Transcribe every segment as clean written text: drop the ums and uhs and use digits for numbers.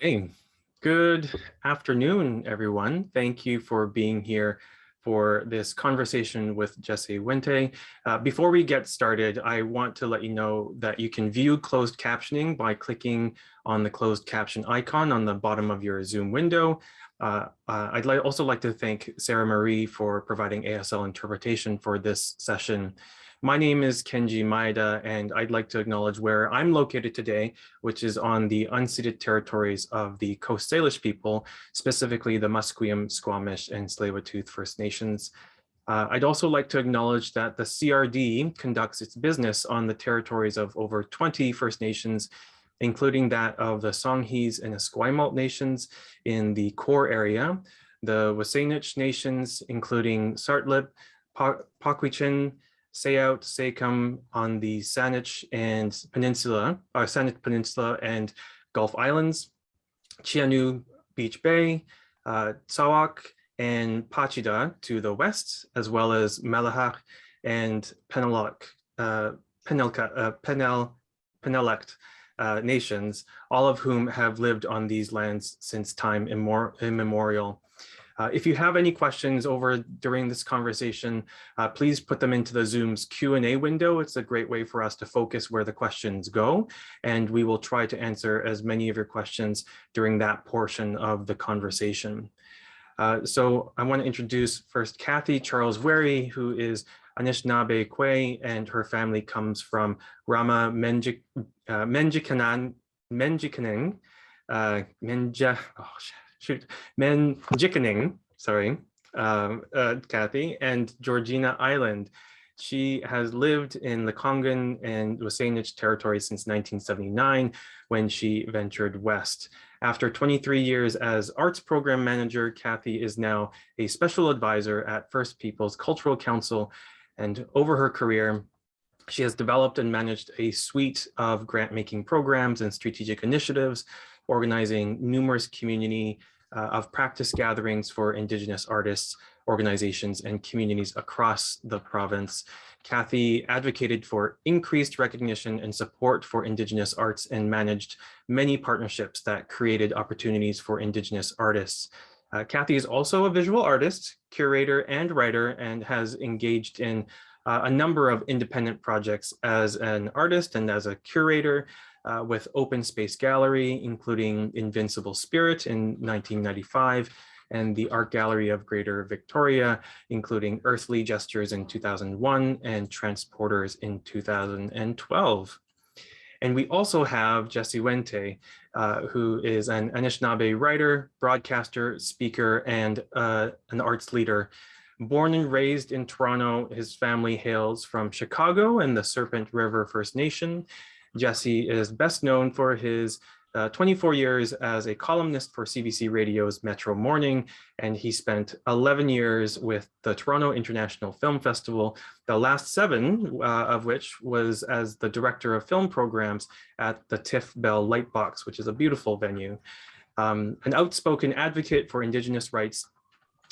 Hey, good afternoon, everyone. Thank you for being here for this conversation with Jesse Wente. Before we get started, I want to let you know that you can view closed captioning by clicking on the closed caption icon on the bottom of your Zoom window. I'd also like to thank Sarah Marie for providing ASL interpretation for this session. My name is Kenji Maeda, and I'd like to acknowledge where I'm located today, which is on the unceded territories of the Coast Salish people, specifically the Musqueam, Squamish, and Tsleil-Waututh First Nations. I'd also like to acknowledge that the CRD conducts its business on the territories of over 20 First Nations, including that of the Songhees and Esquimalt nations in the core area, the Wasanich nations, including Sartlip, Pakwichin, Sayout, Saycum on the Saanich Peninsula and Gulf Islands, Chianu Beach Bay, Tsawak, and Pachida to the west, as well as Malahak and Penelect nations, all of whom have lived on these lands since time immemorial. If you have any questions during this conversation, please put them into the Zoom's Q&A window. It's a great way for us to focus where the questions go, and we will try to answer as many of your questions during that portion of the conversation. So I want to introduce first Cathi Charles Wherry, who is Anishinaabe Kwe, and her family comes from Rama Menjikaning, Menjikaning, sorry, Cathi, and Georgina Island. She has lived in the Kongan and Wasanich territory since 1979 when she ventured west. After 23 years as arts program manager, Cathi is now a special advisor at First Peoples Cultural Council, and over her career, she has developed and managed a suite of grant-making programs and strategic initiatives, organizing numerous community of practice gatherings for Indigenous artists, organizations, and communities across the province. Cathi advocated for increased recognition and support for Indigenous arts and managed many partnerships that created opportunities for Indigenous artists. Cathi is also a visual artist, curator, and writer, and has engaged in a number of independent projects as an artist and as a curator, with Open Space Gallery, including Invincible Spirit in 1995, and the Art Gallery of Greater Victoria, including Earthly Gestures in 2001 and Transporters in 2012. And we also have Jesse Wente, who is an Anishinaabe writer, broadcaster, speaker, and an arts leader. Born and raised in Toronto, his family hails from Chicago and the Serpent River First Nation. Jesse is best known for his 24 years as a columnist for CBC Radio's Metro Morning, and he spent 11 years with the Toronto International Film Festival, the last 7 of which was as the director of film programs at the TIFF Bell Lightbox, which is a beautiful venue. An outspoken advocate for Indigenous rights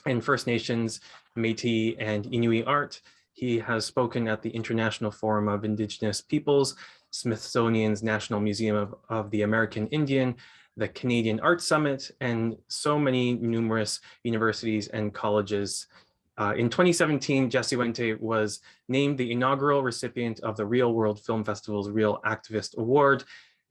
and First Nations, Métis, and Inuit art, he has spoken at the International Forum of Indigenous Peoples, Smithsonian's National Museum of the American Indian, the Canadian Arts Summit, and so many numerous universities and colleges. In 2017, Jesse Wente was named the inaugural recipient of the Real World Film Festival's Real Activist Award,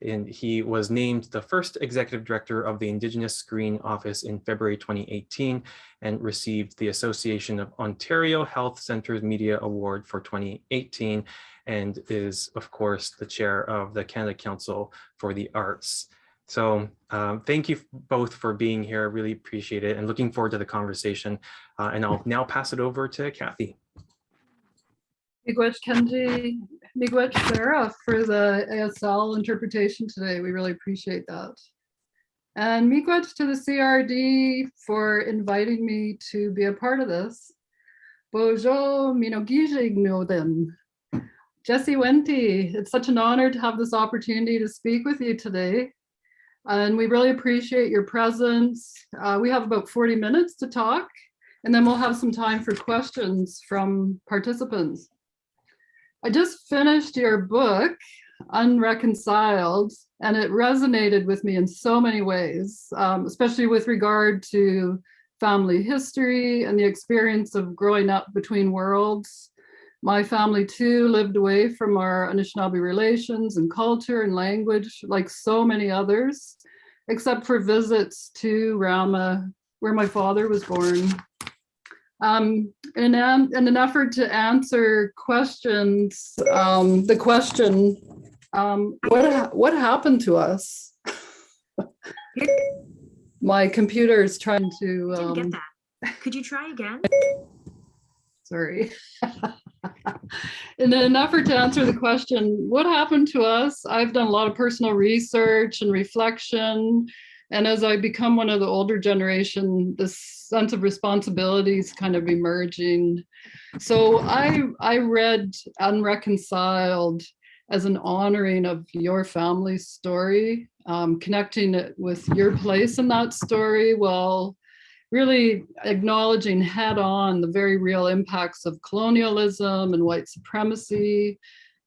and he was named the first executive director of the Indigenous Screen Office in February 2018 and received the Association of Ontario Health Centres Media Award for 2018 and is, of course, the chair of the Canada Council for the Arts. So thank you both for being here. I really appreciate it and looking forward to the conversation. And I'll now pass it over to Cathi. Miigwech Kenji, Miigwech Sarah for the ASL interpretation today. We really appreciate that. And miigwech to the CRD for inviting me to be a part of this. Bojo minogijig noden. Jesse Wente, it's such an honor to have this opportunity to speak with you today. And we really appreciate your presence. We have about 40 minutes to talk, and then we'll have some time for questions from participants. I just finished your book, Unreconciled, and it resonated with me in so many ways, especially with regard to family history and the experience of growing up between worlds. My family too lived away from our Anishinaabe relations and culture and language, like so many others, except for visits to Rama, where my father was born. In an effort to answer questions, the question, what happened to us? My computer is trying to. Didn't get that. Could you try again? Sorry. In an effort to answer the question, what happened to us? I've done a lot of personal research and reflection. And as I become one of the older generation, this sense of responsibility is kind of emerging. So I read Unreconciled as an honoring of your family's story, connecting it with your place in that story while really acknowledging head on the very real impacts of colonialism and white supremacy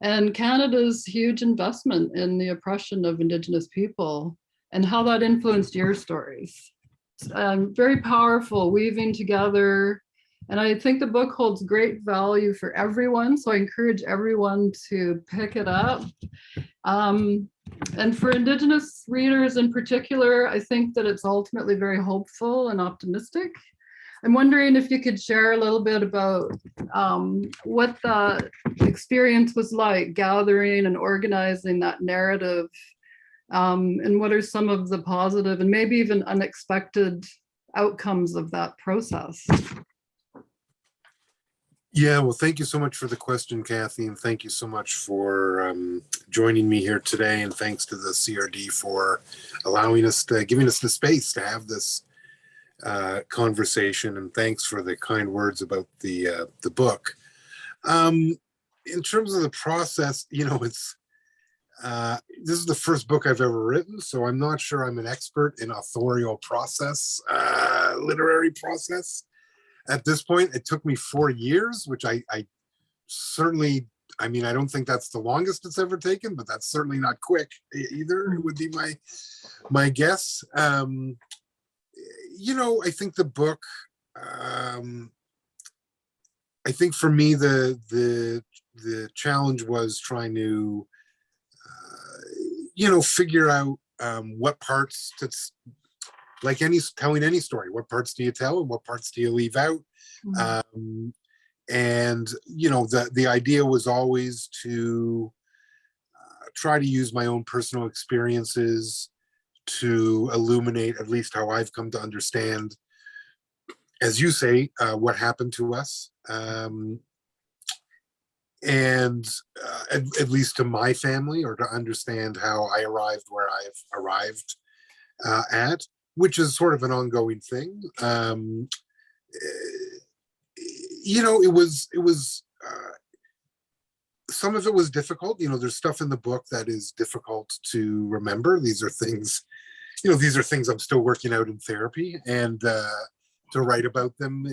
and Canada's huge investment in the oppression of Indigenous people and how that influenced your stories. Very powerful, weaving together. And I think the book holds great value for everyone. So I encourage everyone to pick it up. And for Indigenous readers in particular, I think that it's ultimately very hopeful and optimistic. I'm wondering if you could share a little bit about what the experience was like gathering and organizing that narrative, and what are some of the positive and maybe even unexpected outcomes of that process? Yeah, well, thank you so much for the question, Cathi, and thank you so much for joining me here today. And thanks to the CRD for allowing us to, giving us the space to have this conversation. And thanks for the kind words about the book. In terms of the process, you know, it's this is the first book I've ever written, so I'm not sure I'm an expert in authorial process, literary process. At this point, it took me 4 years, which I certainly, I mean, I don't think that's the longest it's ever taken, but that's certainly not quick either, would be my guess. You know, I think the book, I think for me, the challenge was trying to, you know, figure out what parts to, like telling any story, what parts do you tell and what parts do you leave out? Mm-hmm. And, you know, the idea was always to try to use my own personal experiences to illuminate at least how I've come to understand, as you say, what happened to us. And at least to my family, or to understand how I arrived where I've arrived at, which is sort of an ongoing thing. You know, it was some of it was difficult. You know, there's stuff in the book that is difficult to remember. These are things, you know, these are things I'm still working out in therapy, and to write about them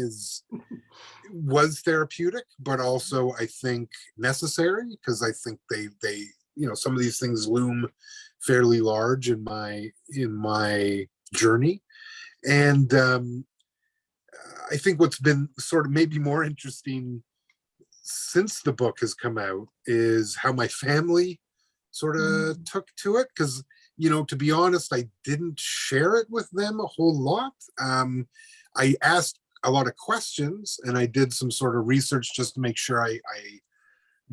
was therapeutic, but also I think necessary, because I think they, you know, some of these things loom fairly large in my journey. And I think what's been sort of maybe more interesting since the book has come out is how my family sort of took to it, because, you know, to be honest, I didn't share it with them a whole lot. I asked a lot of questions, and I did some sort of research just to make sure I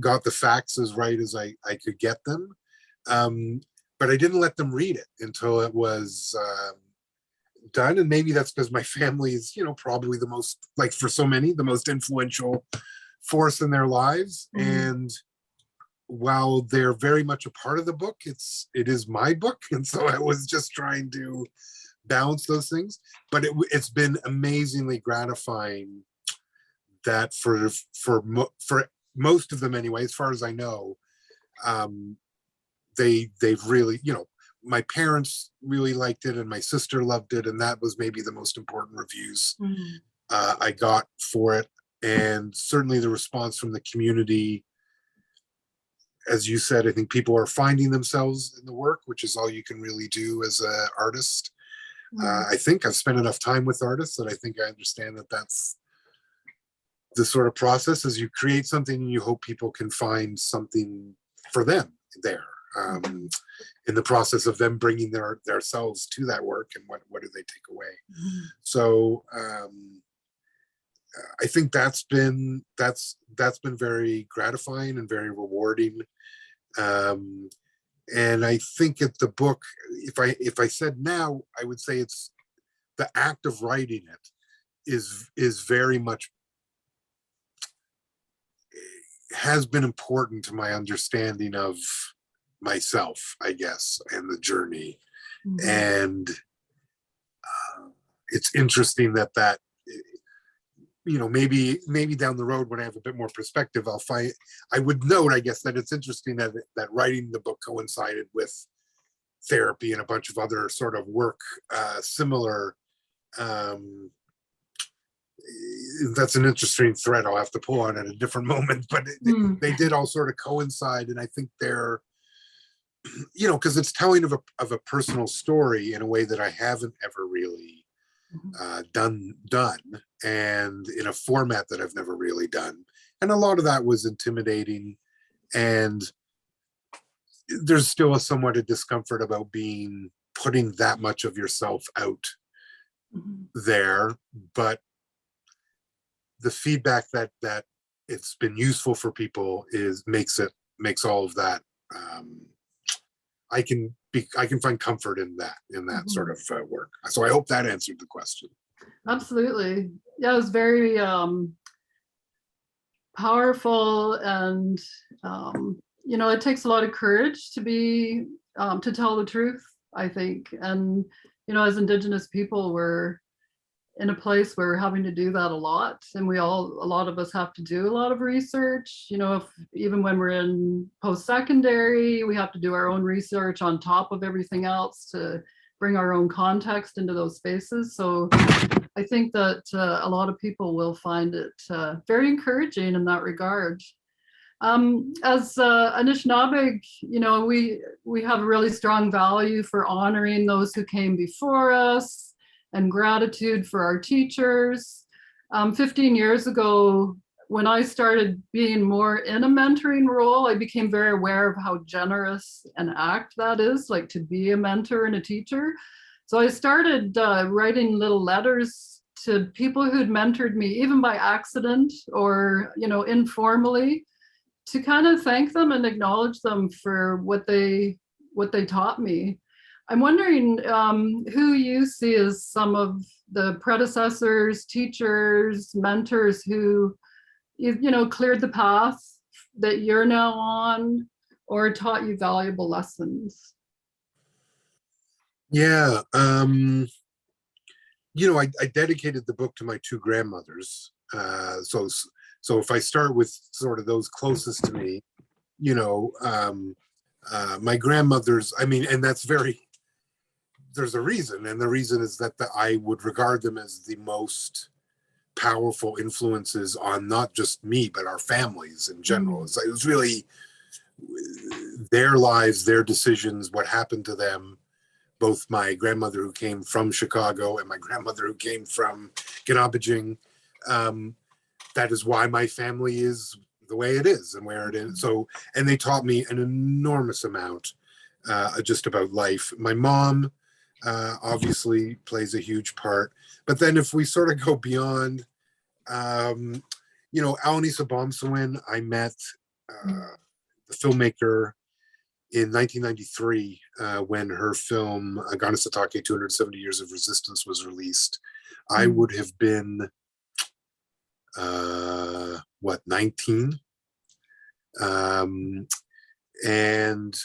got the facts as right as I could get them. But I didn't let them read it until it was done. And maybe that's because my family is, you know, probably the most, like for so many, the most influential force in their lives. Mm-hmm. And while they're very much a part of the book, it is my book. And so I was just trying to balance those things. But it's been amazingly gratifying that for most of them anyway, as far as I know, they've really, you know, my parents really liked it and my sister loved it, and that was maybe the most important reviews I got for it. And certainly the response from the community as you said, I think people are finding themselves in the work, which is all you can really do as an artist. I think I've spent enough time with artists that I think I understand that that's the sort of process. As you create something and you hope people can find something for them there, in the process of them bringing their selves to that work, and what do they take away. So I think that's been very gratifying and very rewarding. And I think at the book, if I said now, I would say it's the act of writing it is very much, has been important to my understanding of myself, I guess, and the journey. And it's interesting that maybe down the road when I have a bit more perspective, I would note, I guess, that it's interesting that writing the book coincided with therapy and a bunch of other sort of work similar. That's an interesting thread I'll have to pull on at a different moment, but they did all sort of coincide. And I think they're, because it's telling of a personal story in a way that I haven't ever really done, and in a format that I've never really done. And a lot of that was intimidating, and there's still a somewhat of discomfort about putting that much of yourself out there. But the feedback that it's been useful for people makes all of that. I can find comfort in that sort of work. So I hope that answered the question. Absolutely. Yeah, it was very powerful, and it takes a lot of courage to tell the truth, I think. And as Indigenous people, we're in a place where we're having to do that a lot, and a lot of us have to do a lot of research. Even when we're in post-secondary, we have to do our own research on top of everything else to bring our own context into those spaces. So I think that a lot of people will find it very encouraging in that regard. As Anishinaabe, we have a really strong value for honoring those who came before us, and gratitude for our teachers. 15 years ago, when I started being more in a mentoring role, I became very aware of how generous an act that is, like to be a mentor and a teacher. So I started writing little letters to people who'd mentored me, even by accident or informally, to kind of thank them and acknowledge them for what they taught me. I'm wondering who you see as some of the predecessors, teachers, mentors who cleared the path that you're now on, or taught you valuable lessons. Yeah, I dedicated the book to my two grandmothers. So if I start with sort of those closest to me, my grandmothers, and that's there's a reason, and the reason is that I would regard them as the most powerful influences on not just me, but our families in general. It was really their lives, their decisions, what happened to them. Both my grandmother who came from Chicago and my grandmother who came from Ganabajing. That is why my family is the way it is and where it is. So, and they taught me an enormous amount just about life. My mom obviously plays a huge part. But then if we sort of go beyond, Alanisa Bomsawin, I met the filmmaker in 1993 when her film Ganasatake 270 Years of Resistance was released. I would have been 19, and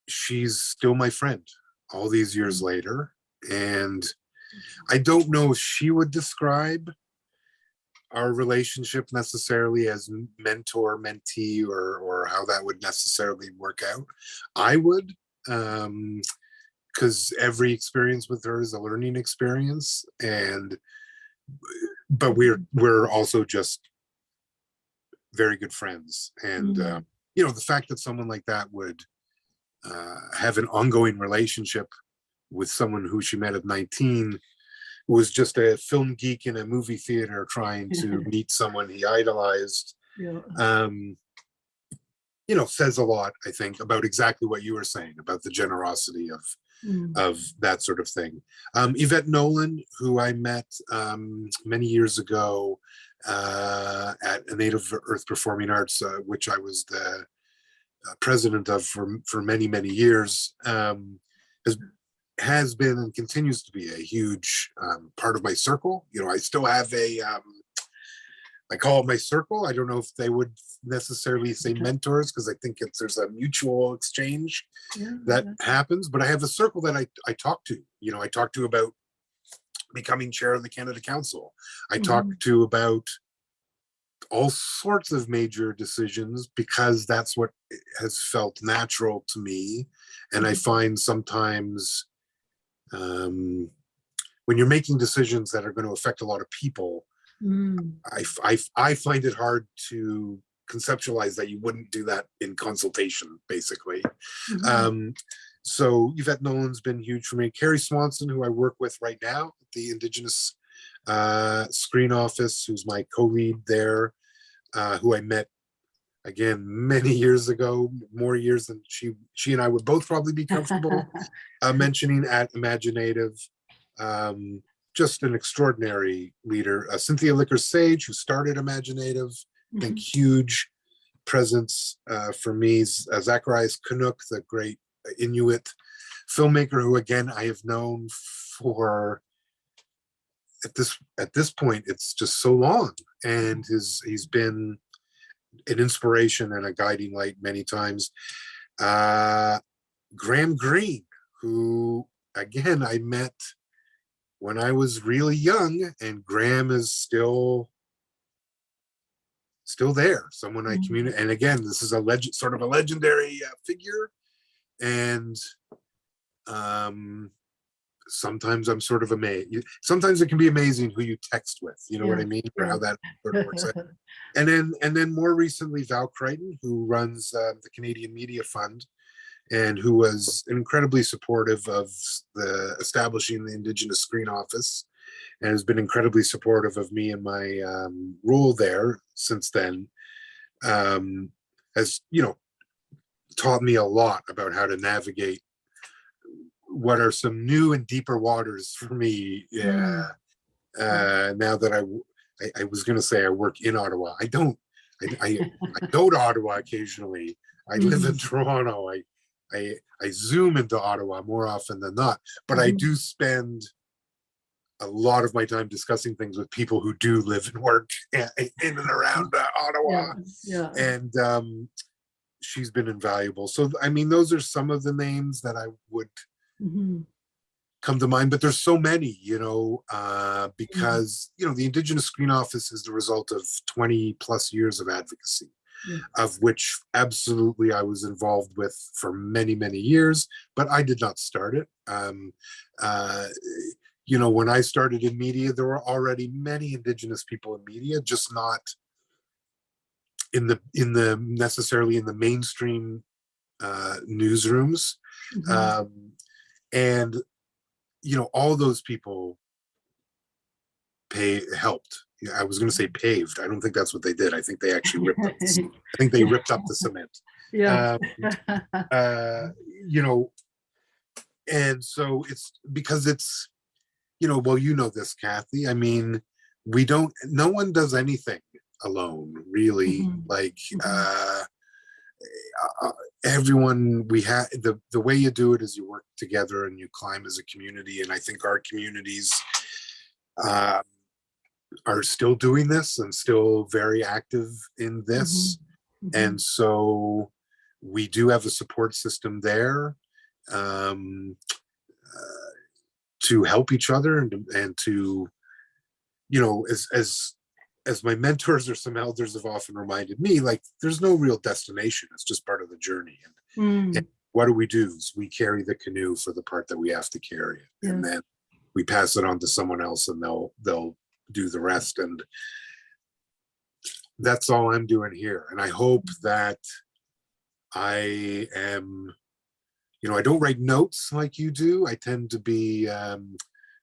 she's still my friend all these years later. And I don't know if she would describe our relationship necessarily as mentor mentee or how that would necessarily work out. I would, because every experience with her is a learning experience, but we're also just very good friends. And, you know, the fact that someone like that would have an ongoing relationship with someone who she met at 19, who was just a film geek in a movie theater trying to meet someone he idolized, Yeah. you know, says a lot, I think, about exactly what you were saying about the generosity of that sort of thing. Yvette Nolan, who I met many years ago at a Native Earth Performing Arts, which I was the president of for many, many years, has been and continues to be a huge part of my circle. You know, I still have I call it my circle. I don't know if they would necessarily say mentors, because I think there's a mutual exchange that happens, but I have a circle that I talk to. You know, I talk to about becoming chair of the Canada Council. I talk to about all sorts of major decisions, because that's what has felt natural to me. And I find sometimes when you're making decisions that are going to affect a lot of people, I find it hard to conceptualize that you wouldn't do that in consultation, basically. So Yvette Nolan's been huge for me. Carrie Swanson, who I work with right now at the Indigenous Screen Office, who's my co-lead there, who I met again many years ago, more years than she and I would both probably be comfortable mentioning at Imaginative. Just an extraordinary leader. Cynthia Licker-Sage, who started Imaginative, I think huge presence for me. Zacharias Canuck, the great Inuit filmmaker, who again I have known for at this point it's just so long, and he's been an inspiration and a guiding light many times. Graham Greene, who again I met when I was really young, and Graham is still there. Someone I communicate, and again, this is a legend, sort of a legendary figure. And sometimes I'm sort of amazed. Sometimes it can be amazing who you text with. You know what I mean, or how that sort of works out. And then more recently, Val Crichton, who runs the Canadian Media Fund, and who was incredibly supportive of establishing the Indigenous Screen Office, and has been incredibly supportive of me and my role there since then. Has, you know, taught me a lot about how to navigate what are some new and deeper waters for me. Now that I was going to say I work in Ottawa. I don't. I go to Ottawa occasionally. I live in Toronto. I zoom into Ottawa more often than not, but I do spend a lot of my time discussing things with people who do live and work in and around Ottawa. And she's been invaluable. So, I mean, those are some of the names that I would come to mind, but there's so many, you know, because, you know, the Indigenous Screen Office is the result of 20 plus years of advocacy. Of which absolutely I was involved with for many, many years, but I did not start it. You know, when I started in media, there were already many Indigenous people in media, just not in the necessarily in the mainstream newsrooms. And you know, all those people helped. I was going to say paved. I don't think that's what they did. I think they actually ripped up. I think they ripped up the cement. You know, and so it's because it's, you know, well, you know this, Cathi. I mean, no one does anything alone, really. Like everyone, the way you do it is you work together and you climb as a community. And I think our communities are still doing this and still very active in this. And so we do have a support system there to help each other and to, you know, as my mentors or some elders have often reminded me, like, there's no real destination. It's just part of the journey. And what do? Is we carry the canoe for the part that we have to carry it. And then we pass it on to someone else and they'll do the rest. And that's all I'm doing here. And I hope that I am, I don't write notes like you do. I tend to be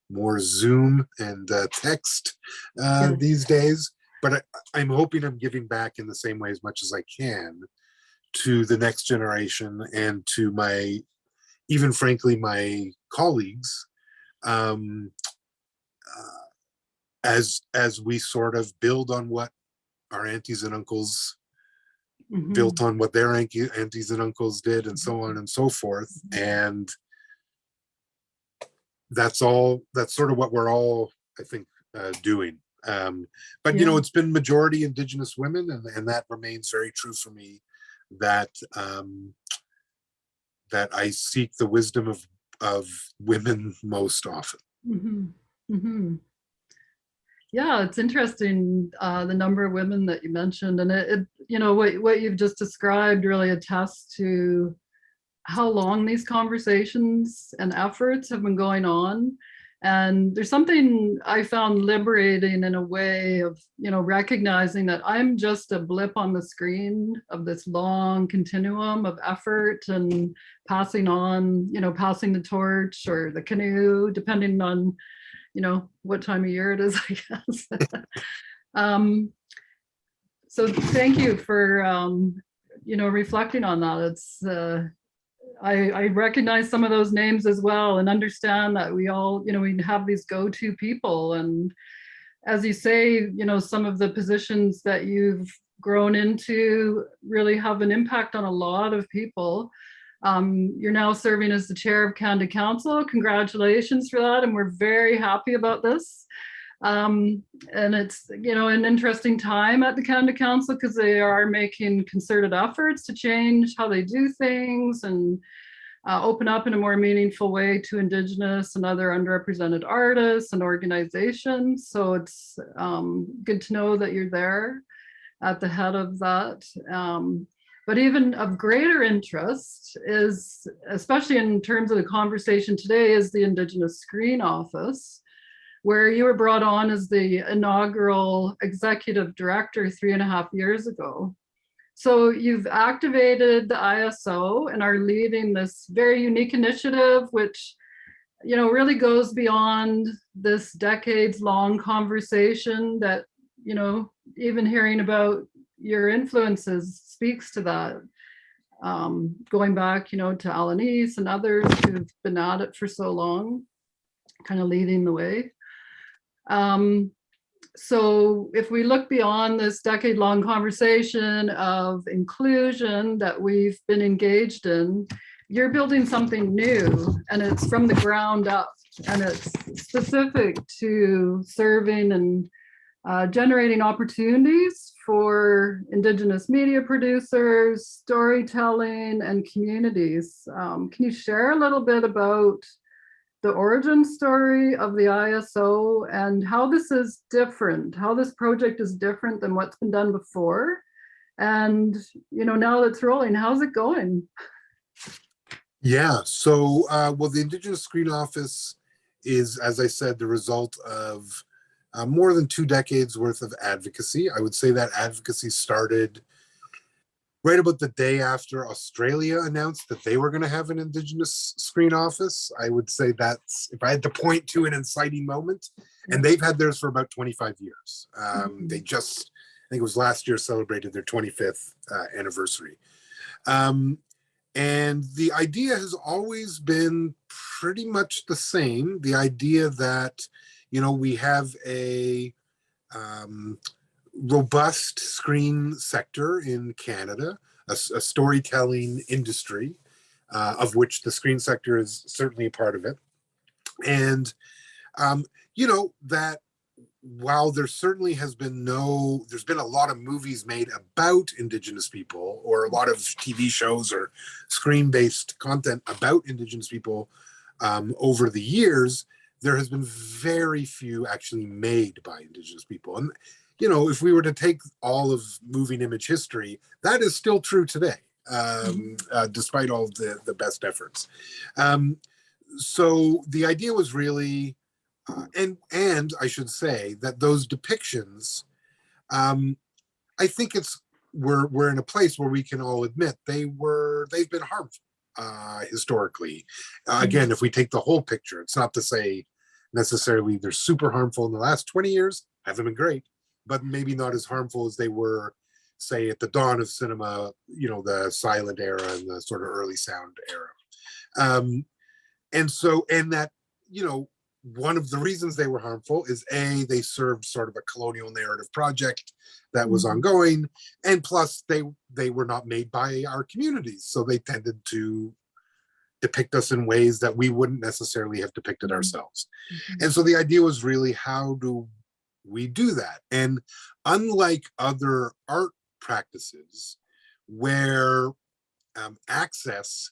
more Zoom and text these days. But I'm hoping I'm giving back in the same way as much as I can to the next generation and to even frankly, my colleagues, as we sort of build on what our aunties and uncles built on what their aunties and uncles did, and so on and so forth. And that's sort of what we're all, I think, doing. But it's been majority Indigenous women, and that remains very true for me, that that I seek the wisdom of women most often. Yeah, it's interesting, the number of women that you mentioned, and it what you've just described really attests to how long these conversations and efforts have been going on. And there's something I found liberating in a way of, recognizing that I'm just a blip on the screen of this long continuum of effort and passing on, passing the torch or the canoe, depending on, what time of year it is, I guess. So thank you for, reflecting on that. It's, I recognize some of those names as well, and understand that we all, we have these go-to people. And as you say, some of the positions that you've grown into really have an impact on a lot of people. You're now serving as the chair of Canada Council. Congratulations for that. And we're very happy about this. And it's, an interesting time at the Canada Council, because they are making concerted efforts to change how they do things and open up in a more meaningful way to Indigenous and other underrepresented artists and organizations. So it's good to know that you're there at the head of that. But even of greater interest is, especially in terms of the conversation today, is the Indigenous Screen Office, where you were brought on as the inaugural executive director 3.5 years ago. So you've activated the ISO and are leading this very unique initiative, which, really goes beyond this decades-long conversation that, even hearing about your influences speaks to that. Going back, to Alanis and others who've been at it for so long, kind of leading the way. So if we look beyond this decade-long conversation of inclusion that we've been engaged in, you're building something new, and it's from the ground up, and it's specific to serving and generating opportunities for Indigenous media producers, storytelling, and communities. Can you share a little bit about the origin story of the ISO and how this is different, how this project is different than what's been done before? And, now that it's rolling, how's it going? Yeah, so, well, the Indigenous Screen Office is, as I said, the result of more than 2 decades worth of advocacy. I would say that advocacy started right about the day after Australia announced that they were going to have an Indigenous Screen Office. I would say that's, if I had to point to an inciting moment, and they've had theirs for about 25 years. They just, I think it was last year, celebrated their 25th anniversary. And the idea has always been pretty much the same. The idea that, we have a robust screen sector in Canada, a storytelling industry, of which the screen sector is certainly a part of it. And, that while there certainly has been there's been a lot of movies made about Indigenous people, or a lot of TV shows or screen-based content about Indigenous people over the years, there has been very few actually made by Indigenous people. And, if we were to take all of moving image history, that is still true today, despite all the best efforts. So the idea was really, and I should say that those depictions I think we're in a place where we can all admit they've been harmful historically. Again, if we take the whole picture, it's not to say necessarily they're super harmful in the last 20 years, haven't been great, but maybe not as harmful as they were, say, at the dawn of cinema, the silent era and the sort of early sound era. And that, one of the reasons they were harmful is they served sort of a colonial narrative project that was ongoing, and plus they were not made by our communities, so they tended to depict us in ways that we wouldn't necessarily have depicted ourselves. And so the idea was really, how do we do that? And unlike other art practices where access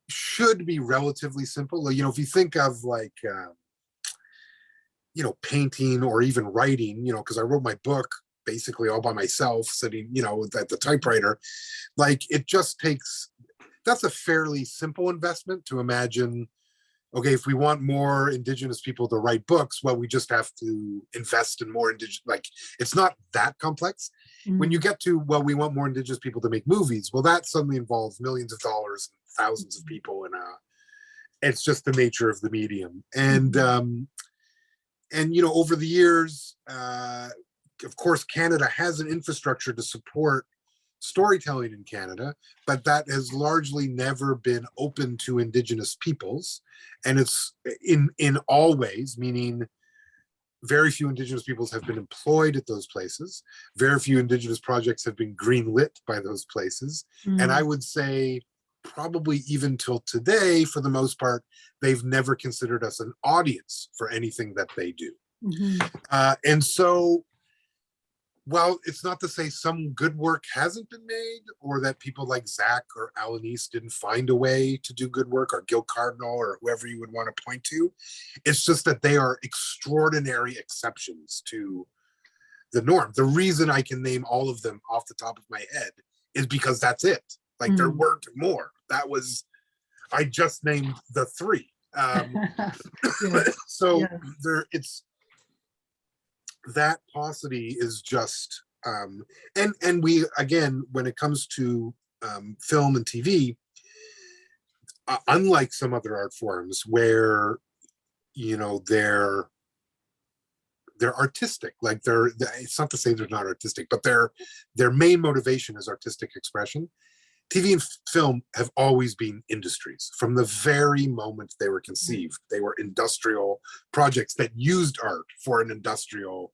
should be relatively simple, if you think of like painting or even writing, because I wrote my book basically all by myself, sitting at the typewriter, like it just takes, that's a fairly simple investment to imagine. Okay, if we want more Indigenous people to write books, well, we just have to invest in more Indigenous, like, it's not that complex. When you get to, well, we want more Indigenous people to make movies, well, that suddenly involves millions of dollars and thousands of people, and it's just the nature of the medium. And over the years, of course, Canada has an infrastructure to support storytelling in Canada, but that has largely never been open to Indigenous peoples. And it's in all ways, meaning very few Indigenous peoples have been employed at those places. Very few Indigenous projects have been greenlit by those places. And I would say probably even till today, for the most part, they've never considered us an audience for anything that they do. And so, while it's not to say some good work hasn't been made, or that people like Zach or Alan East didn't find a way to do good work, or Gil Cardinal, or whoever you would want to point to, it's just that they are extraordinary exceptions to the norm. The reason I can name all of them off the top of my head is because that's it. Like there weren't more. I just named the three. So it's, that paucity is just, and we, again, when it comes to film and TV, unlike some other art forms where, they're artistic, like it's not to say they're not artistic, but their main motivation is artistic expression. TV and film have always been industries. From the very moment they were conceived, they were industrial projects that used art for an industrial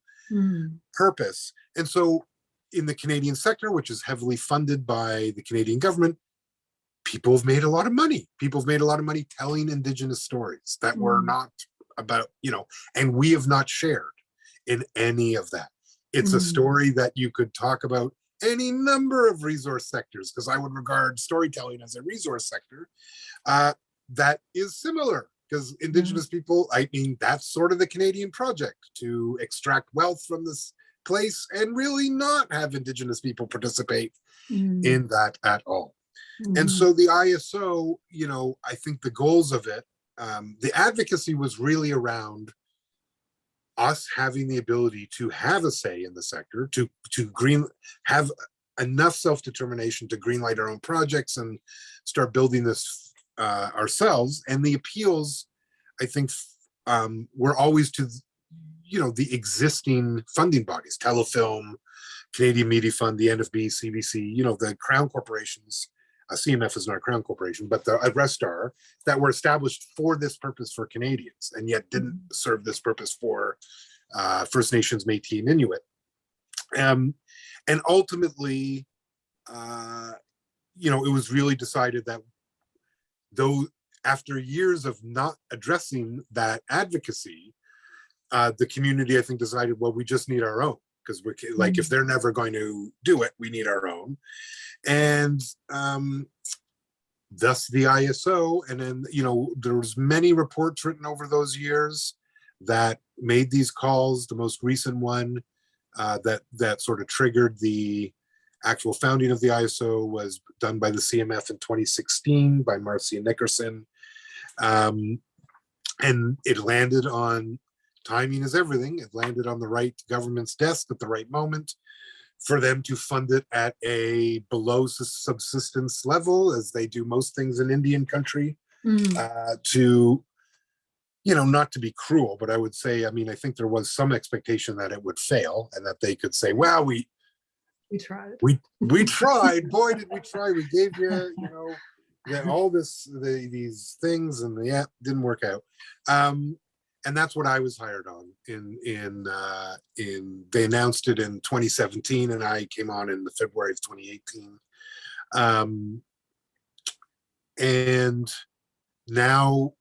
purpose. And so in the Canadian sector, which is heavily funded by the Canadian government, people have made a lot of money. People have made a lot of money telling Indigenous stories that were not about, and we have not shared in any of that. It's a story that you could talk about any number of resource sectors, because I would regard storytelling as a resource sector that is similar, because Indigenous people, I mean, that's sort of the Canadian project, to extract wealth from this place and really not have Indigenous people participate in that at all. And so the ISO, I think the goals of it, the advocacy was really around us having the ability to have a say in the sector, to have enough self-determination to greenlight our own projects and start building this ourselves. And the appeals, I think, were always to, the existing funding bodies, Telefilm, Canadian Media Fund, the NFB, CBC, the Crown corporations. CMF is not a Crown corporation, but the rest are, that were established for this purpose for Canadians, and yet didn't serve this purpose for First Nations, Métis, and Inuit. And ultimately, it was really decided that, though after years of not addressing that advocacy, the community, I think, decided, well, we just need our own, because we're like, if they're never going to do it, we need our own. And thus the ISO. And then, there was many reports written over those years that made these calls. The most recent one that sort of triggered the actual founding of the ISO was done by the CMF in 2016 by Marcia Nickerson. And it landed on, timing is everything. It landed on the right government's desk at the right moment. for them to fund it at a below subsistence level, as they do most things in Indian country, to, you know, not to be cruel, but I would say, I mean, I think there was some expectation that it would fail and that they could say, well, we tried. We tried, boy, did we try. We gave you, you know, all these things, and yeah, didn't work out. And that's what I was hired on they announced it in 2017, and I came on in the February of 2018. And now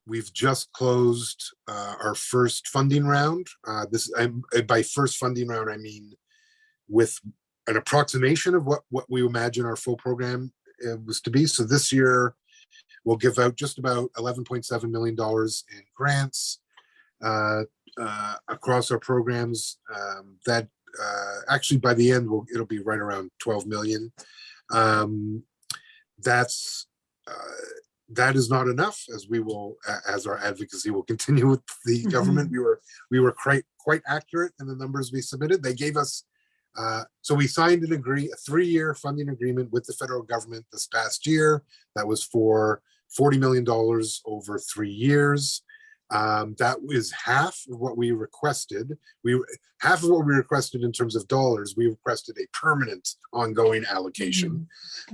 we've just closed our first funding round. By first funding round, I mean with an approximation of what we imagine our full program was to be. So this year, we'll give out just about $11.7 million in grants across our programs. That actually by the end, it'll be right around 12 million. That is not enough, as our advocacy will continue with the government. We were quite accurate in the numbers we submitted. They gave us, so we signed a 3-year funding agreement with the federal government this past year. That was for $40 million over 3 years. That was half of what we requested. Half of what we requested in terms of dollars. We requested a permanent ongoing allocation.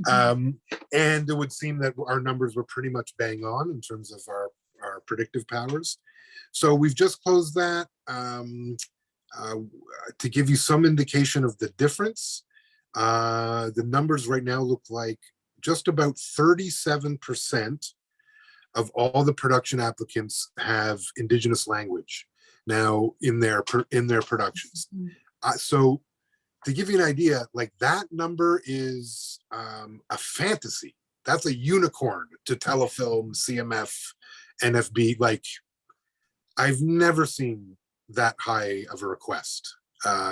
And it would seem that our numbers were pretty much bang on in terms of our predictive powers. So we've just closed that. To give you some indication of the difference, the numbers right now look like just about 37% of all the production applicants have Indigenous language now in their productions. So to give you an idea, like that number is a fantasy. That's a unicorn to telefilm, CMF, NFB. Like, I've never seen that high of a request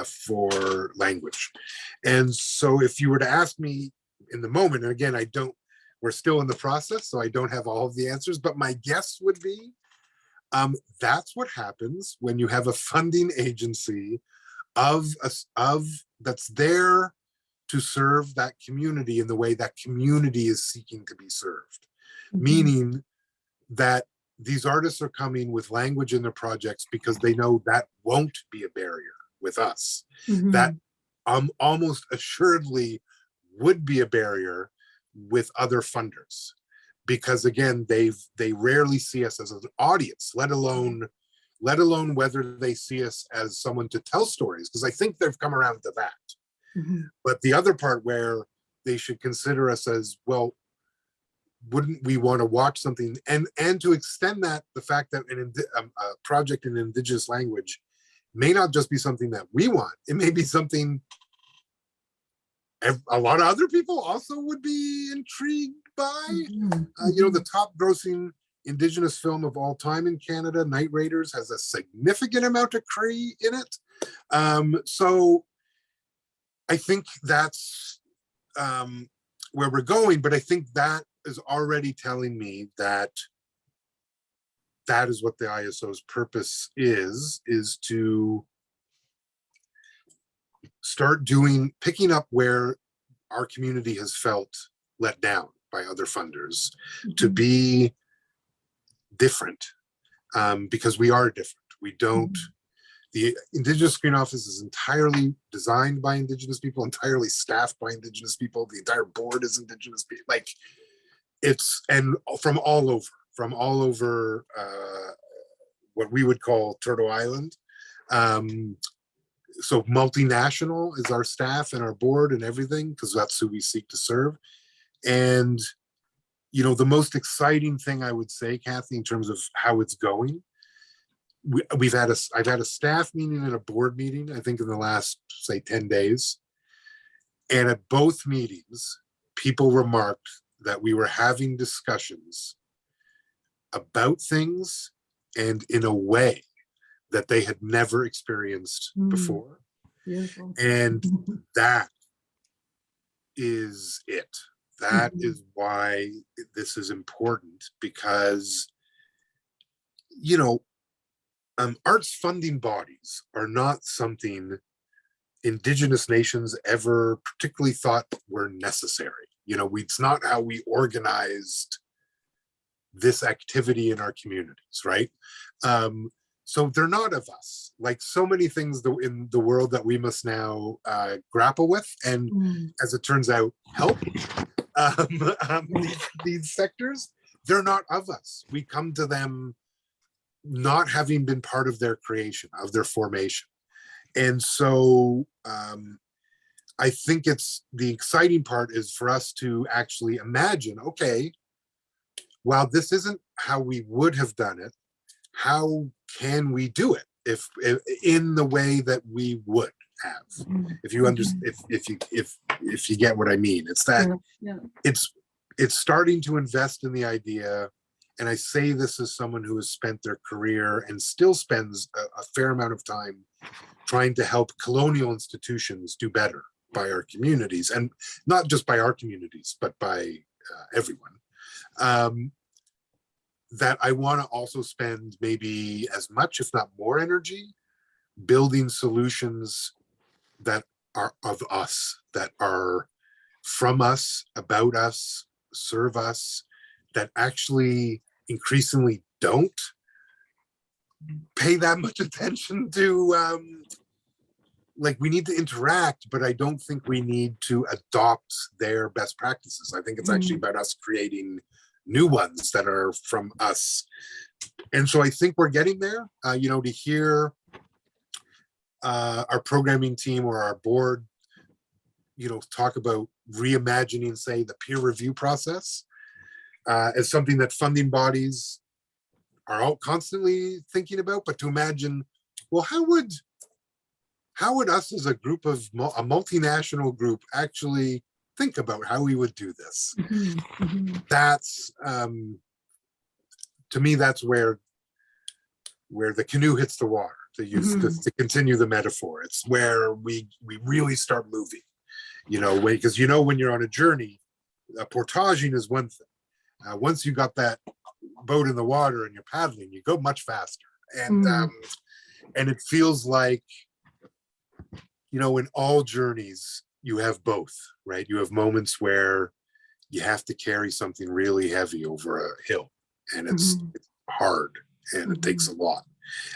for language. And so if you were to ask me in the moment, and again, we're still in the process, so I don't have all of the answers, but my guess would be that's what happens when you have a funding agency that's there to serve that community in the way that community is seeking to be served. Meaning that these artists are coming with language in their projects because they know that won't be a barrier with us. That almost assuredly would be a barrier with other funders, because again, they rarely see us as an audience, let alone whether they see us as someone to tell stories, because I think they've come around to that. But the other part where they should consider us as, well, wouldn't we want to watch something, and to extend that, the fact that a project in Indigenous language may not just be something that we want, it may be something a lot of other people also would be intrigued by. You know, the top grossing Indigenous film of all time in Canada, Night Raiders, has a significant amount of Cree in it. So I think that's where we're going, but I think that is already telling me that that is what the ISO's purpose is to start picking up where our community has felt let down by other funders, to be different, because we are different. We don't, the Indigenous Screen Office is entirely designed by Indigenous people, entirely staffed by Indigenous people. The entire board is Indigenous people. Like, and from all over what we would call Turtle Island. So multinational is our staff and our board and everything, because that's who we seek to serve. And, you know, the most exciting thing I would say, Cathi, in terms of how it's going, I've had a staff meeting and a board meeting, I think in the last, say, 10 days. And at both meetings, people remarked that we were having discussions about things and in a way that they had never experienced before. Beautiful. And that is it. That is why this is important, because, you know, arts funding bodies are not something Indigenous nations ever particularly thought were necessary. You know, it's not how we organized this activity in our communities, right? So they're not of us, like so many things in the world that we must now grapple with, and as it turns out, help these sectors. They're not of us. We come to them not having been part of their creation, of their formation. And so I think it's the exciting part is for us to actually imagine, okay, while this isn't how we would have done it, how can we do it if in the way that we would have? If you understand, if you get what I mean, it's that it's starting to invest in the idea. And I say this as someone who has spent their career and still spends a fair amount of time trying to help colonial institutions do better by our communities, and not just by our communities, but by everyone. That I want to also spend maybe as much, if not more, energy building solutions that are of us, that are from us, about us, serve us, that actually increasingly don't pay that much attention to, like, we need to interact, but I don't think we need to adopt their best practices. I think it's actually about us creating new ones that are from us. And so I think we're getting there, you know, to hear our programming team or our board, you know, talk about reimagining, say, the peer review process as something that funding bodies are all constantly thinking about, but to imagine, well, how would us as a group of a multinational group actually think about how we would do this? That's to me, that's where the canoe hits the water, to use to continue the metaphor. It's where we really start moving, you know, because you know, when you're on a journey, portaging is one thing. Once you got that boat in the water and you're paddling, you go much faster. And it feels like, you know, in all journeys, you have both, right? You have moments where you have to carry something really heavy over a hill, and it's hard and it takes a lot.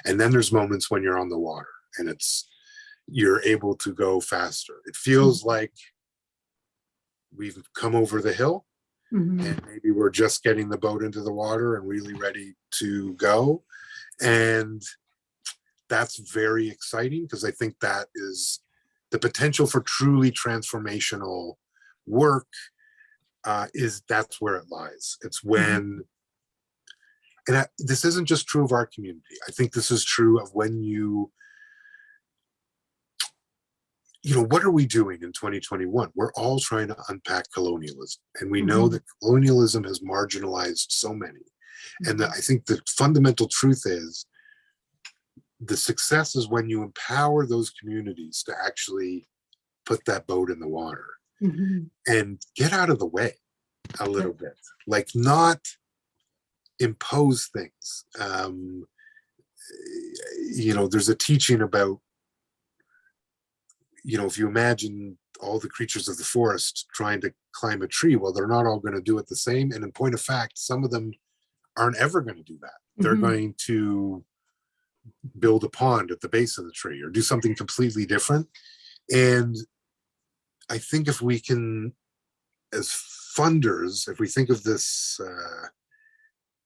And then there's moments when you're on the water and you're able to go faster. It feels like we've come over the hill and maybe we're just getting the boat into the water and really ready to go. And that's very exciting, because I think that is the potential for truly transformational work. That's where it lies. It's when, and this isn't just true of our community. I think this is true of when you know, what are we doing in 2021? We're all trying to unpack colonialism. And we know that colonialism has marginalized so many. And I think the fundamental truth is the success is when you empower those communities to actually put that boat in the water and get out of the way a little bit, like not impose things. You know, there's a teaching about, you know, if you imagine all the creatures of the forest trying to climb a tree, well, they're not all going to do it the same. And in point of fact, some of them aren't ever going to do that. They're going to build a pond at the base of the tree or do something completely different. And I think if we can, as funders, if we think of this,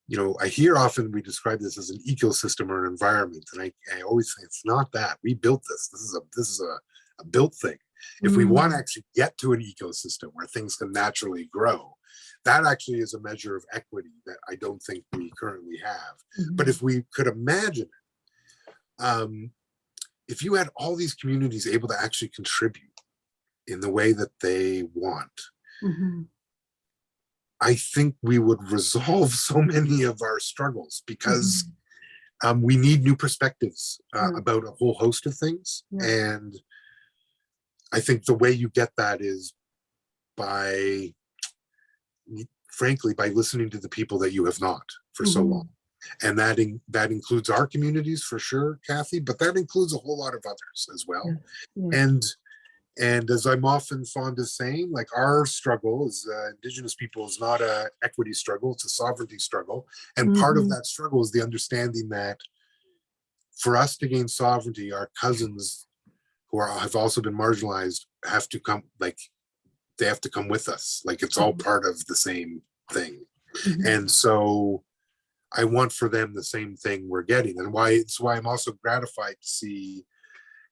you know, I hear often we describe this as an ecosystem or an environment, and I always say it's not that. We built this. This is a built thing. If we want to actually get to an ecosystem where things can naturally grow, that actually is a measure of equity that I don't think we currently have. But if we could imagine it, if you had all these communities able to actually contribute in the way that they want, I think we would resolve so many of our struggles, because we need new perspectives about a whole host of things. And I think the way you get that is by, frankly, by listening to the people that you have not for so long. And that includes our communities for sure, Cathi, but that includes a whole lot of others as well. Yeah. And as I'm often fond of saying, like, our struggle as Indigenous people is not a equity struggle, it's a sovereignty struggle. And part of that struggle is the understanding that for us to gain sovereignty, our cousins who have also been marginalized have to come, like, they have to come with us. Like, it's all part of the same thing. And so I want for them the same thing we're getting. And it's why I'm also gratified to see,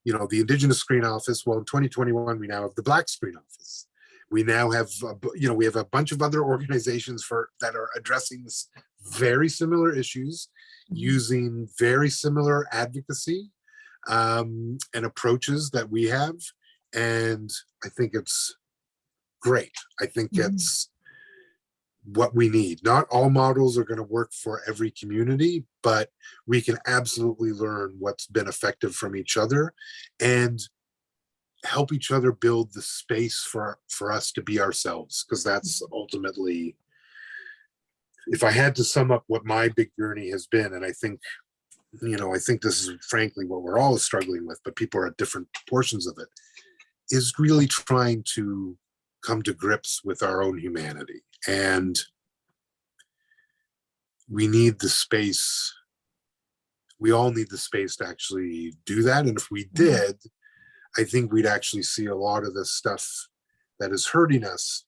you know, the Indigenous Screen Office. Well, in 2021, we now have the Black Screen Office. We now have, you know, we have a bunch of other organizations that are addressing this very similar issues, using very similar advocacy and approaches that we have. And I think it's great. I think it's what we need. Not all models are going to work for every community, but we can absolutely learn what's been effective from each other and help each other build the space for us to be ourselves. Because that's ultimately, if I had to sum up what my big journey has been, and I think, you know, I think this is frankly what we're all struggling with, but people are at different portions of it, is really trying to come to grips with our own humanity. And we need the space. We all need the space to actually do that. And if we did, I think we'd actually see a lot of this stuff that is hurting us.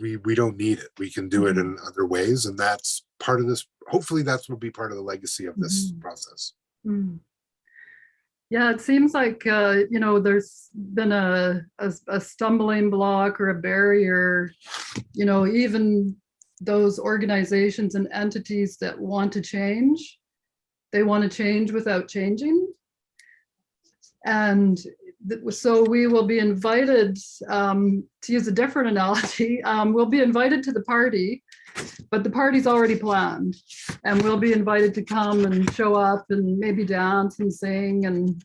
We don't need it. We can do it in other ways. And that's part of this. Hopefully that will be part of the legacy of this process. Yeah, it seems like, you know, there's been a stumbling block or a barrier, you know, even those organizations and entities that want to change, they want to change without changing. And so we will be invited, to use a different analogy, we'll be invited to the party, but the party's already planned, and we'll be invited to come and show up and maybe dance and sing and,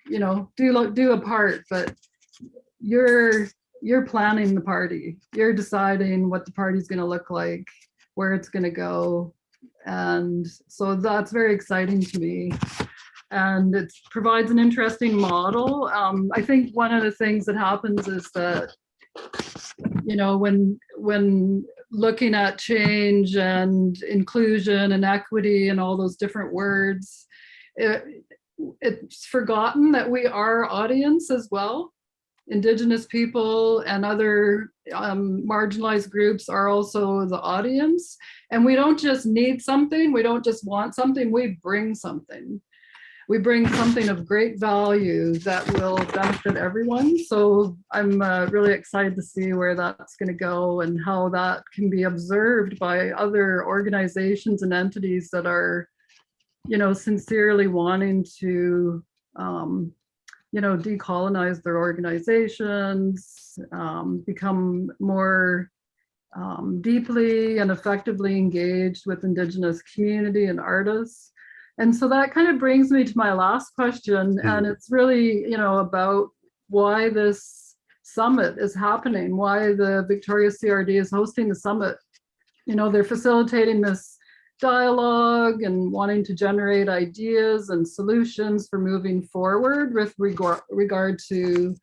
you know, do a part, but you're planning the party. You're deciding what the party's going to look like, where it's going to go. And so that's very exciting to me. And it provides an interesting model. I think one of the things that happens is that, you know, when looking at change and inclusion and equity and all those different words, it's forgotten that we are audience as well. Indigenous people and other marginalized groups are also the audience. And we don't just need something, we don't just want something, we bring something. We bring something of great value that will benefit everyone. So I'm really excited to see where that's going to go and how that can be observed by other organizations and entities that are, you know, sincerely wanting to, you know, decolonize their organizations, become more deeply and effectively engaged with Indigenous community and artists. And so that kind of brings me to my last question, and it's really, you know, about why this summit is happening, why the Victoria CRD is hosting the summit. You know, they're facilitating this dialogue and wanting to generate ideas and solutions for moving forward with regard to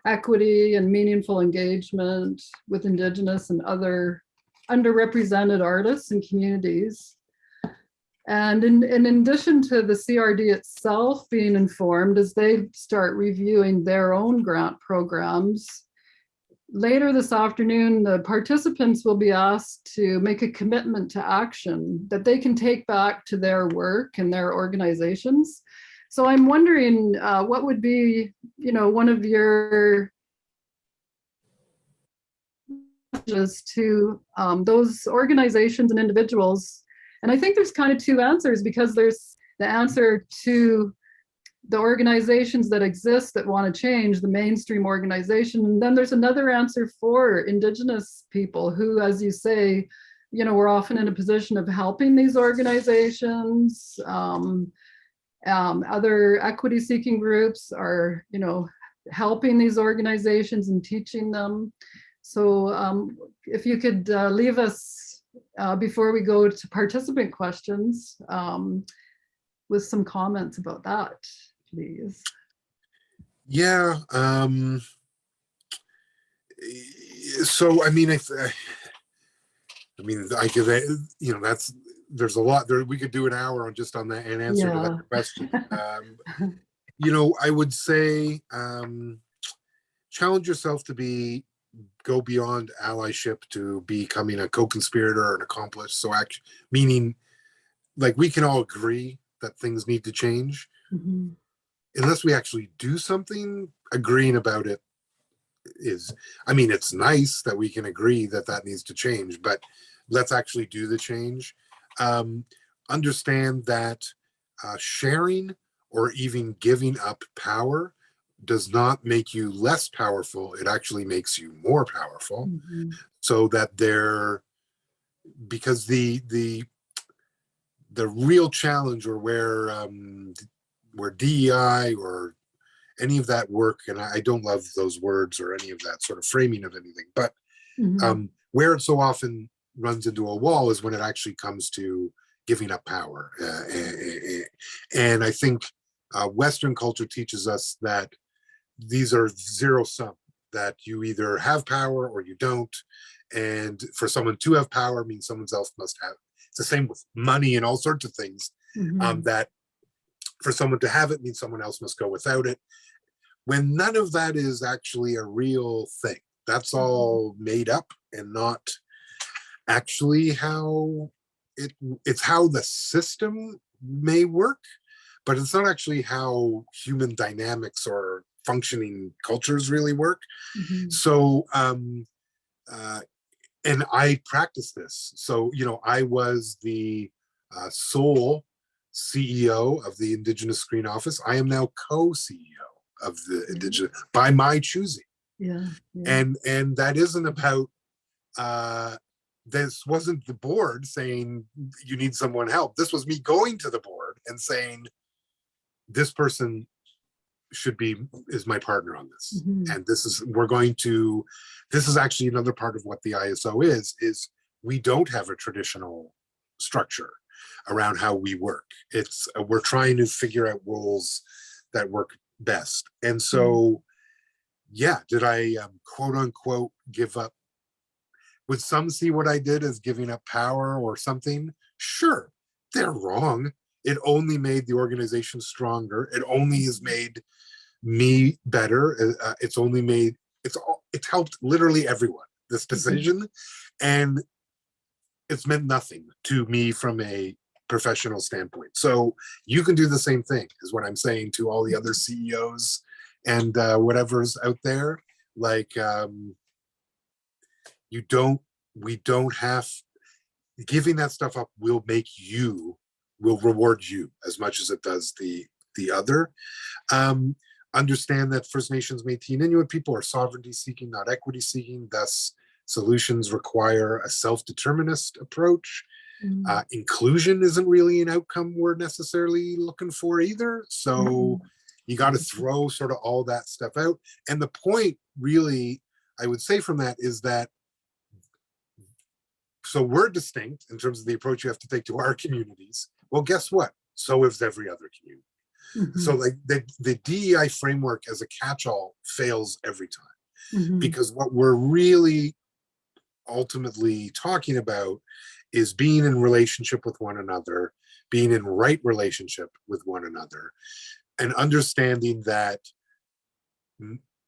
equity and meaningful engagement with Indigenous and other underrepresented artists and communities. And in addition to the CRD itself being informed as they start reviewing their own grant programs, later this afternoon, the participants will be asked to make a commitment to action that they can take back to their work and their organizations. So I'm wondering what would be, you know, one of your messages to those organizations and individuals. And I think there's kind of two answers, because there's the answer to the organizations that exist that want to change, the mainstream organization. And then there's another answer for Indigenous people who, as you say, you know, we're often in a position of helping these organizations. Other equity seeking groups are, you know, helping these organizations and teaching them. So if you could leave us before we go to participant questions, with some comments about that, please. Yeah. So I mean, I could, you know, there's a lot there. We could do an hour on just on that and answer to that question. You know, I would say challenge yourself to go beyond allyship to becoming a co-conspirator or an accomplice. So meaning, like, we can all agree that things need to change. Mm-hmm. Unless we actually do something, agreeing about it is, I mean, it's nice that we can agree that that needs to change, but let's actually do the change. Understand that sharing or even giving up power does not make you less powerful. It actually makes you more powerful. Mm-hmm. So that because the real challenge, or where DEI or any of that work, and I don't love those words or any of that sort of framing of anything, but Mm-hmm. where it so often runs into a wall is when it actually comes to giving up power. And I think Western culture teaches us that these are zero sum, that you either have power or you don't. And for someone to have power means someone else must have. It's the same with money and all sorts of things. Mm-hmm. That for someone to have it means someone else must go without it, when none of that is actually a real thing. That's all made up and not actually how it's how the system may work, but it's not actually how human dynamics or functioning cultures really work. Mm-hmm. So and I practice this. So, you know, I was the sole CEO of the Indigenous Screen Office. I am now co-CEO of the Indigenous by my choosing. Yeah, yeah. And that isn't about this wasn't the board saying you need someone help. This was me going to the board and saying this person is my partner on this. Mm-hmm. And this is actually another part of what the ISO is we don't have a traditional structure around how we work. It's we're trying to figure out roles that work best. And so, yeah, did I quote unquote give up? Would some see what I did as giving up power or something? Sure, they're wrong. It only made the organization stronger. It only has made me better. It's helped literally everyone, this decision. And it's meant nothing to me from a professional standpoint. So you can do the same thing, is what I'm saying to all the other CEOs and whatever's out there. Like, we don't have, giving that stuff up will reward you as much as it does the other. Understand that First Nations, Métis, and Inuit people are sovereignty seeking, not equity seeking. Thus, solutions require a self-determinist approach. Inclusion isn't really an outcome we're necessarily looking for either. So you got to throw sort of all that stuff out. And the point really, I would say from that is that, so we're distinct in terms of the approach you have to take to our communities. Well, guess what? So is every other community. Mm-hmm. So like the DEI framework as a catch-all fails every time, because what we're really ultimately talking about is being in relationship with one another, being in right relationship with one another, and understanding that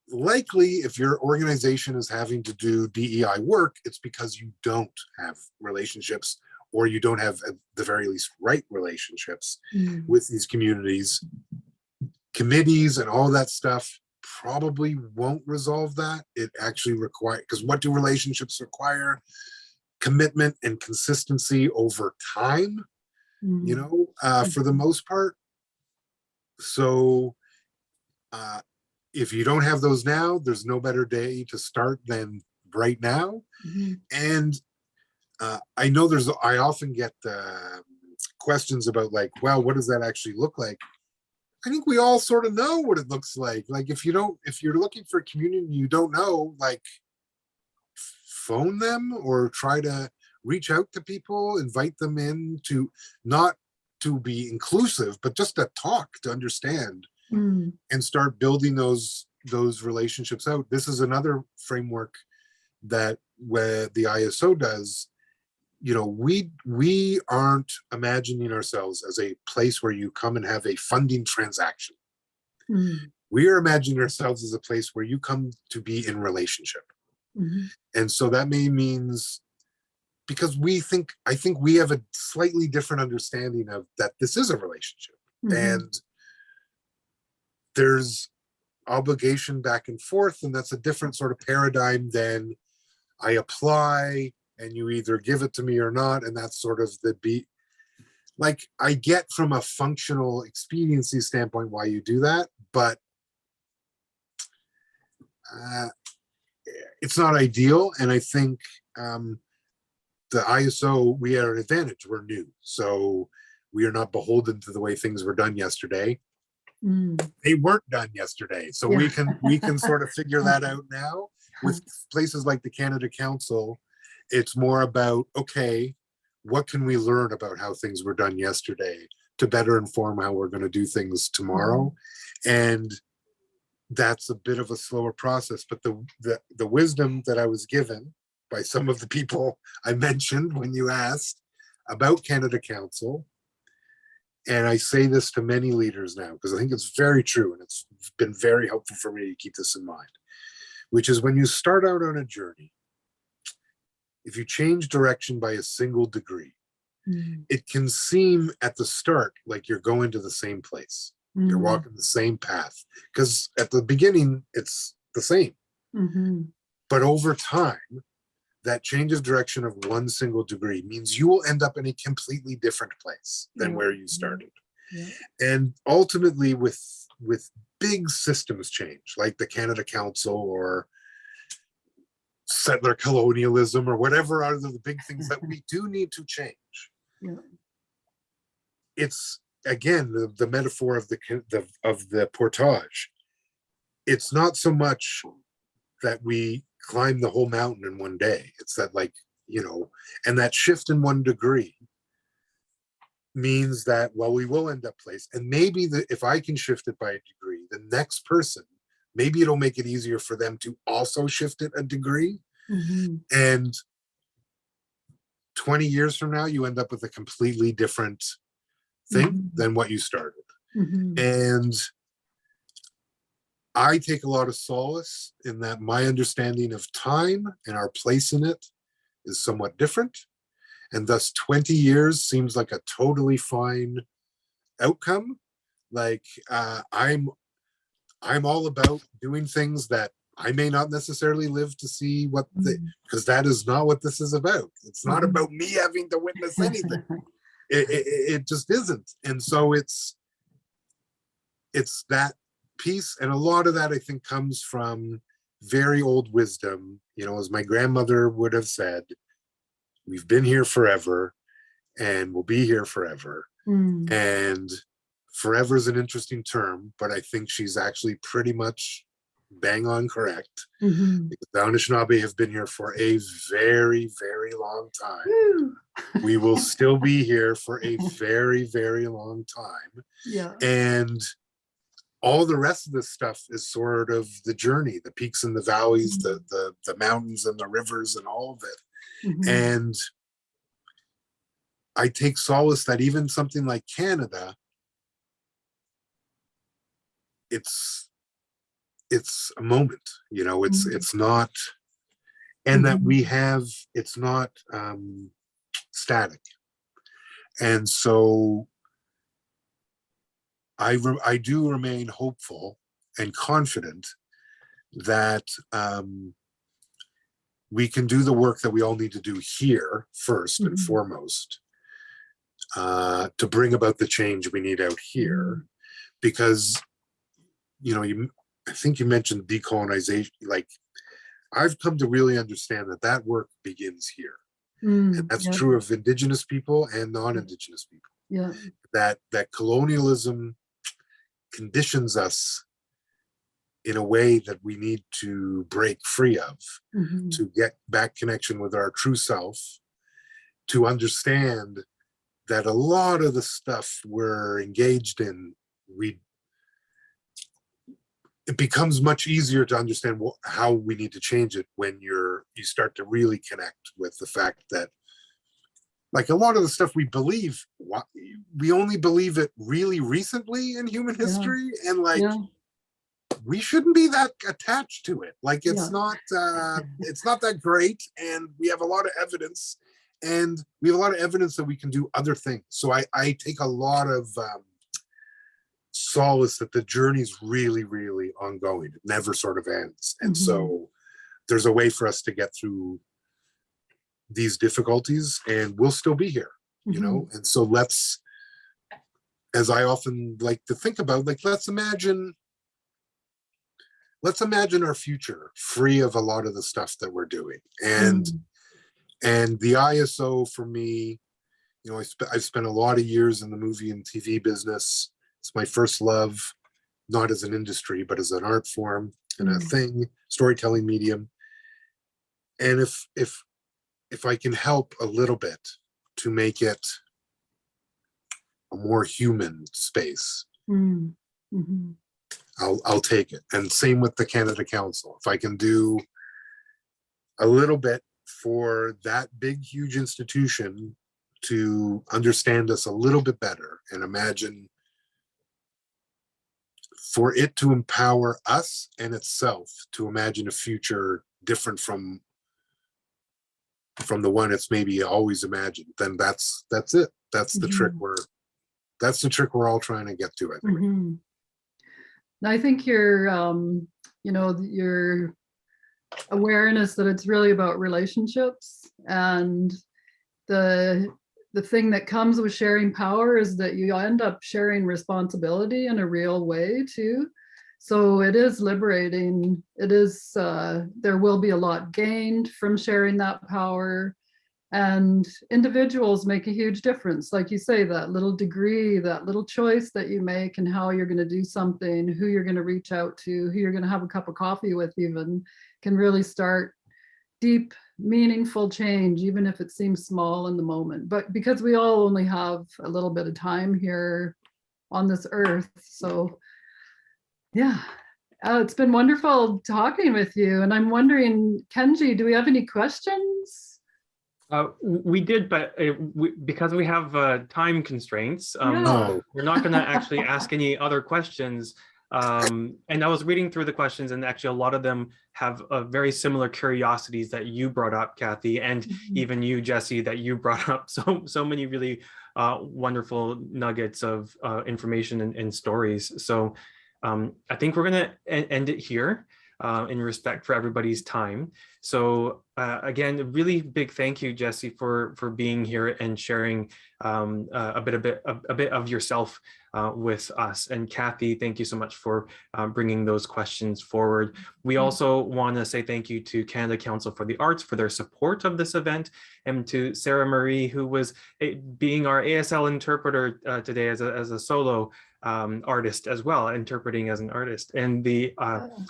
likely if your organization is having to do DEI work, it's because you don't have relationships, or you don't have, at the very least, right relationships with these communities. Committees and all that stuff probably won't resolve that. It actually requires, because what do relationships require? Commitment and consistency over time, you know, for the most part. So if you don't have those now, there's no better day to start than right now. And I know I often get questions about like, well, what does that actually look like? I think we all sort of know what it looks like. Like if you're looking for a community you don't know, like phone them or try to reach out to people, invite them in to not to be inclusive, but just to talk, to understand, and start building those relationships out. This is another framework that where the ISO does. We aren't imagining ourselves as a place where you come and have a funding transaction. We are imagining ourselves as a place where you come to be in relationship. And so that means, because I think we have a slightly different understanding of that this is a relationship, and there's obligation back and forth, and that's a different sort of paradigm than I apply and you either give it to me or not, and that's sort of the beat. Like, I get from a functional expediency standpoint why you do that, but it's not ideal. And I think the ISO, we are an advantage. We're new, so we are not beholden to the way things were done yesterday. They weren't done yesterday, so we can sort of figure that out now. With places like the Canada Council, it's more about, okay, what can we learn about how things were done yesterday to better inform how we're going to do things tomorrow? And that's a bit of a slower process, but the wisdom that I was given by some of the people I mentioned when you asked about Canada Council, and I say this to many leaders now because I think it's very true, and it's been very helpful for me to keep this in mind, which is when you start out on a journey, if you change direction by a single degree, it can seem at the start like you're going to the same place. You're walking the same path, because at the beginning it's the same. But over time, that change of direction of one single degree means you will end up in a completely different place than where you started. And ultimately, with big systems change, like the Canada Council or settler colonialism or whatever are the big things that we do need to change. It's, again, the metaphor of the portage. It's not so much that we climb the whole mountain in one day. It's that, like, and that shift in 1 degree means that, well, we will end up place. And maybe if I can shift it by a degree, the next person, maybe it'll make it easier for them to also shift it a degree. And 20 years from now, you end up with a completely different thing than what you started. And I take a lot of solace in that my understanding of time and our place in it is somewhat different. And thus 20 years seems like a totally fine outcome. Like, I'm all about doing things that I may not necessarily live to see because that is not what this is about. It's not about me having to witness anything. It just isn't. And so it's that piece, and a lot of that I think comes from very old wisdom. As my grandmother would have said, we've been here forever and we'll be here forever. And forever is an interesting term, but I think she's actually pretty much bang on correct. Because the Anishinaabe have been here for a very, very long time. We will still be here for a very, very long time. And all the rest of this stuff is sort of the journey, the peaks and the valleys, the mountains and the rivers and all of it. And I take solace that even something like Canada, it's a moment, it's not, and that we have, it's not static. And so I do remain hopeful and confident that we can do the work that we all need to do here first and foremost, to bring about the change we need out here. Because, I think you mentioned decolonization. Like, I've come to really understand that work begins here. And that's true of Indigenous people and non-Indigenous people. That colonialism conditions us in a way that we need to break free of, to get back connection with our true self to understand that a lot of the stuff we're engaged in, it becomes much easier to understand how we need to change it when you start to really connect with the fact that, like, a lot of the stuff we believe, we only believe it really recently in human history, and like we shouldn't be that attached to it. Like, it's not that great, and we have a lot of evidence, and we have a lot of evidence that we can do other things. So I take a lot of solace that the journey's really, really ongoing. It never sort of ends. And so there's a way for us to get through these difficulties, and we'll still be here, you know? And so let's, as I often like to think about, like, let's imagine our future free of a lot of the stuff that we're doing. And the ISO, for me, you know, I've spent a lot of years in the movie and TV business. It's my first love, not as an industry, but as an art form and a thing, storytelling medium. And if I can help a little bit to make it a more human space, I'll take it. And same with the Canada Council. If I can do a little bit for that big, huge institution to understand us a little bit better, and imagine for it to empower us and itself to imagine a future different from the one it's maybe always imagined, then that's it. That's the trick we're all trying to get to, I think. I think your you know, your awareness that it's really about relationships, and the thing that comes with sharing power is that you end up sharing responsibility in a real way too. So it is liberating. It is, there will be a lot gained from sharing that power, and individuals make a huge difference. Like you say, that little degree, that little choice that you make, and how you're going to do something, who you're going to reach out to, who you're going to have a cup of coffee with even, can really start deep, meaningful change, even if it seems small in the moment. But because we all only have a little bit of time here on this earth. So yeah, it's been wonderful talking with you. And I'm wondering, Kenji, do we have any questions? We did, but because we have time constraints, Yeah. we're not going to actually ask any other questions. And I was reading through the questions, and actually a lot of them have very similar curiosities that you brought up, Cathi, and even you, Jesse, that you brought up. So many really wonderful nuggets of information and stories. So I think we're going to end it here in respect for everybody's time. So again, a really big thank you, Jesse, for being here and sharing a bit of yourself with us. And Cathi, thank you so much for bringing those questions forward. We also want to say thank you to Canada Council for the Arts for their support of this event, and to Sarah Marie, who was being our ASL interpreter today as a solo artist as well, interpreting as an artist, and the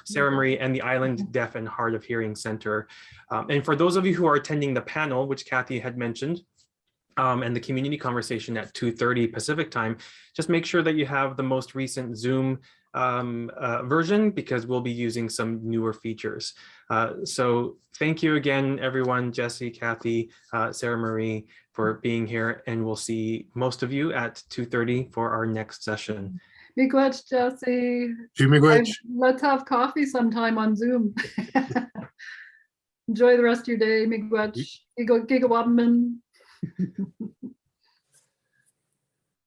Sarah Marie and the Island Deaf and Hard of Hearing Center. And for those of you who are attending the panel, which Cathi had mentioned, and the community conversation at 2:30 Pacific time, just make sure that you have the most recent Zoom version, because we'll be using some newer features. So thank you again, everyone, Jesse, Cathi, Sarah Marie, for being here, and we'll see most of you at 2:30 for our next session. Miigwech, Jesse. Miigwech. Let's have coffee sometime on Zoom. Enjoy the rest of your day. Miigwech. Giga Wabman.